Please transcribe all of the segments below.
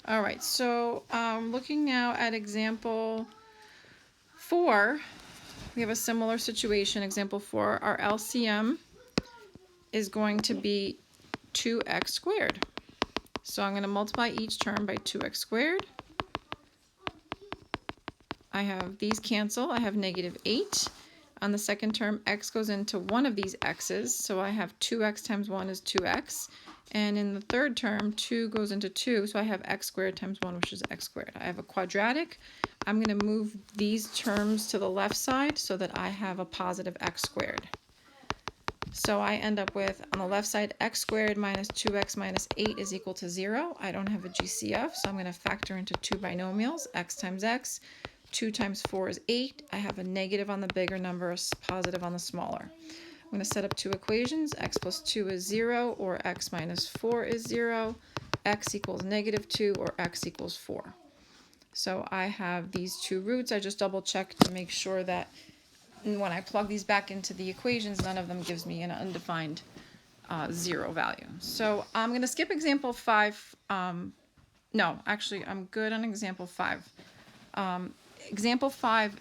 All right, so looking now at example 4, we have a similar situation. Example 4, our LCM is going to be 2x squared. So I'm going to multiply each term by 2x squared. I have these cancel. I have negative 8. On the second term, x goes into one of these x's, so I have 2x times 1 is 2x. And in the third term, 2 goes into 2, so I have x squared times 1, which is x squared. I have a quadratic. I'm going to move these terms to the left side so that I have a positive x squared. So I end up with, on the left side, x squared minus 2x minus 8 is equal to 0. I don't have a GCF, so I'm going to factor into two binomials, x times x. 2 times 4 is 8. I have a negative on the bigger number, a positive on the smaller. I'm going to set up two equations. X plus 2 is 0, or x minus 4 is 0. X equals negative 2, or x equals 4. So I have these two roots. I just double checked to make sure that when I plug these back into the equations, none of them gives me an undefined 0 value. So I'm going to skip example 5. No, actually, I'm good on example 5. Example 5,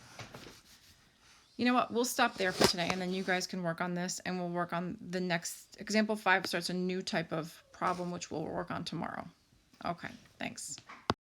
you know what, we'll stop there for today, and then you guys can work on this, and we'll work on the next. Example 5 starts a new type of problem, which we'll work on tomorrow. Okay, thanks.